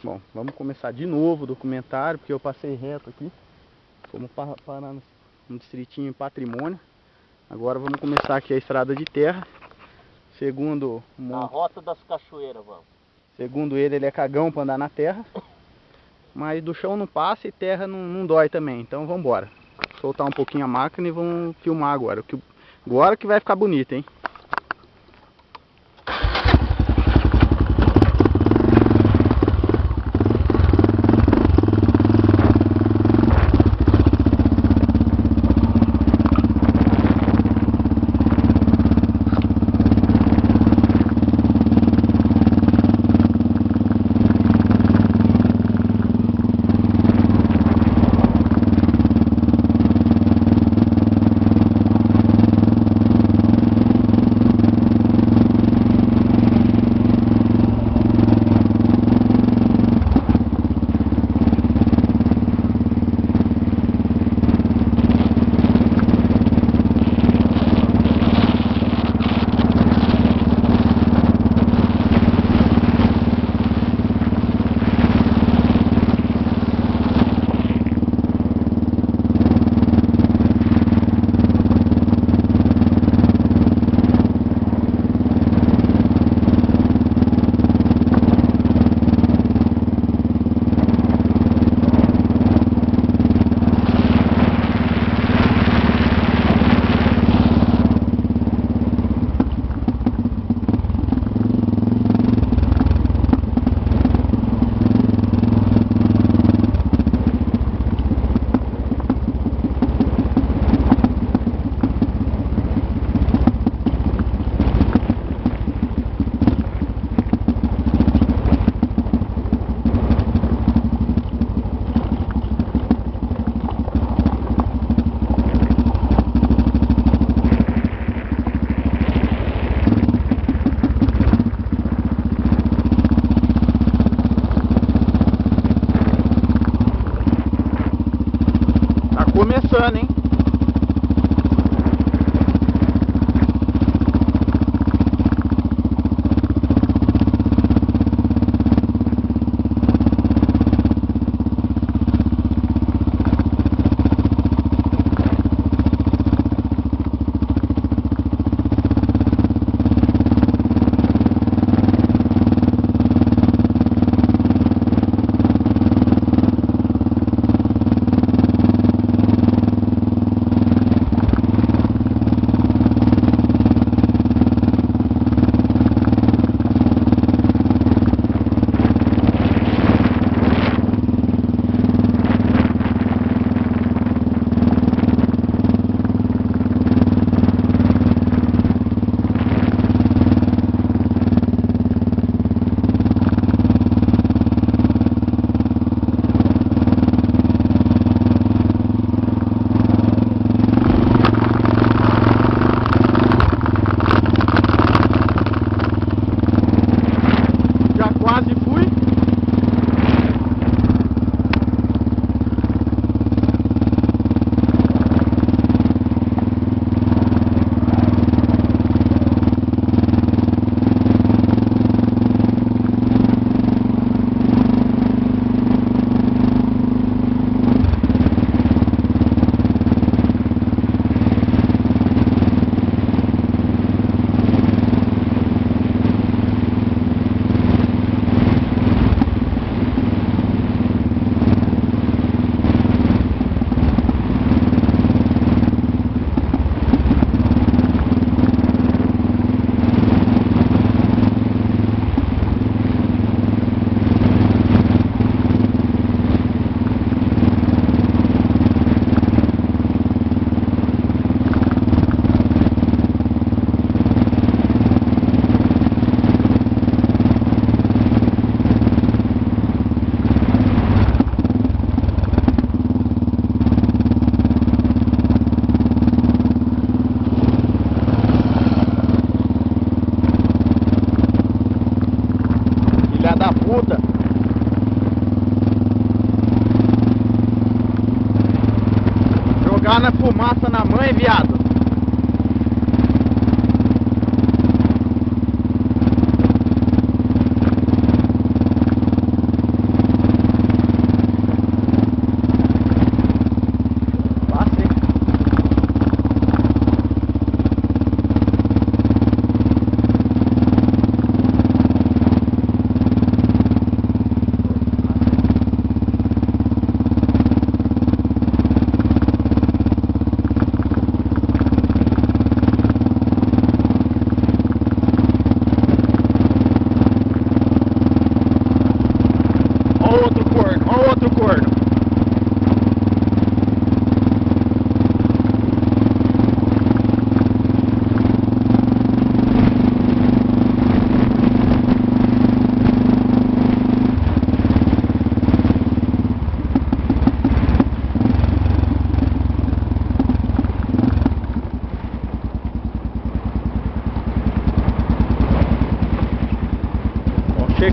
Bom, vamos começar de novo o documentário, porque eu passei reto aqui. Fomos parar no distritinho Patrimônio. Agora vamos começar aqui a estrada de terra. Segundo Na rota das cachoeiras, vamos. Segundo ele é cagão para andar na terra. Mas do chão não passa e terra não dói também. Então vamos embora. Soltar um pouquinho a máquina e vamos filmar agora. Agora que vai ficar bonito, hein? Começando, hein? Quase fui. Filha da puta. Jogar na fumaça na mãe, viado.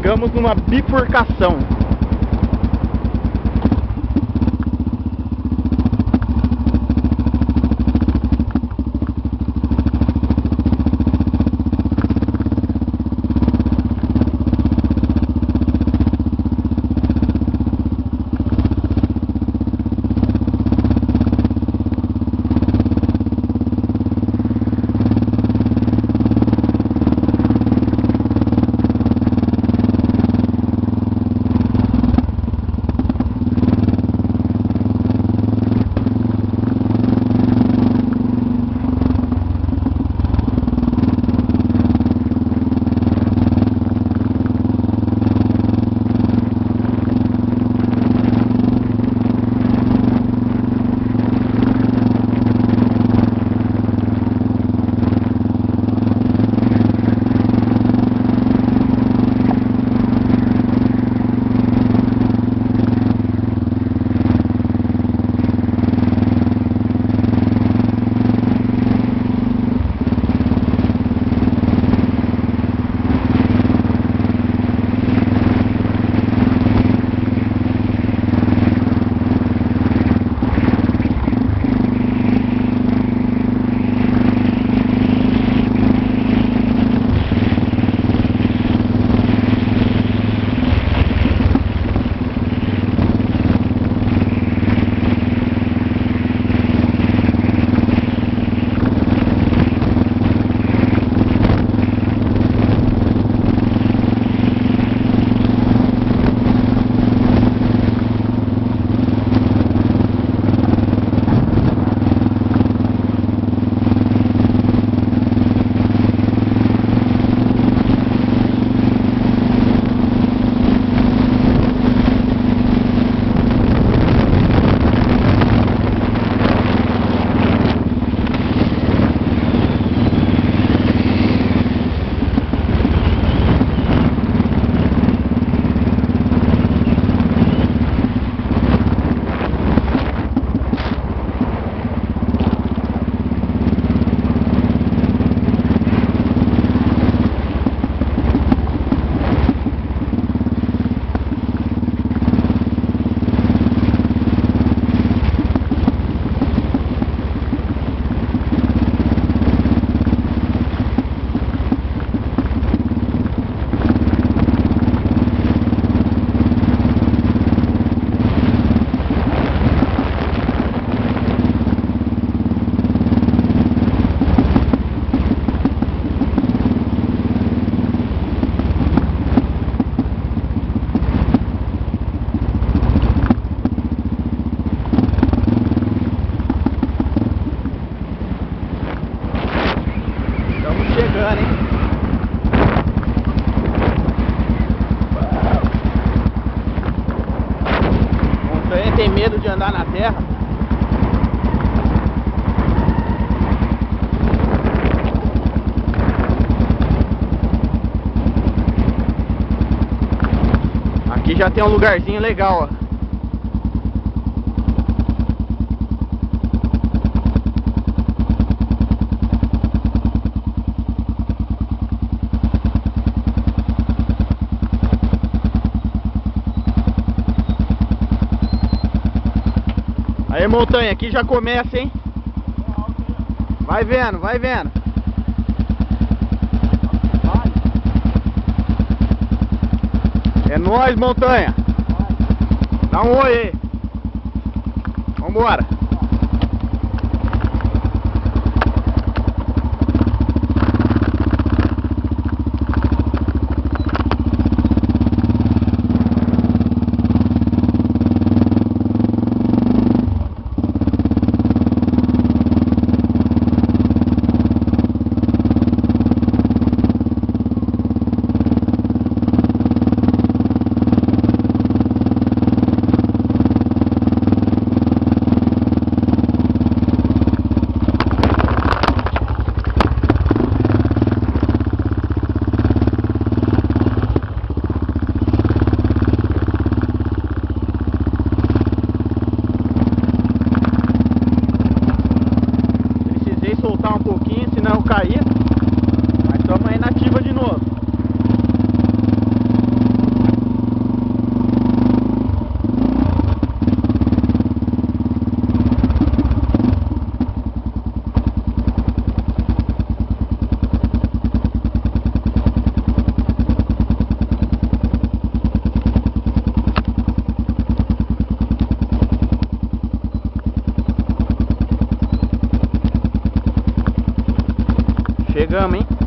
Chegamos numa bifurcação. Chegando, hein? Montanha tem medo de andar na terra. Aqui já tem um lugarzinho legal, ó. Aí, montanha, aqui já começa, hein? Vai vendo, vai vendo. É nóis, montanha. Dá um oi aí. Vambora. Chegamos, hein?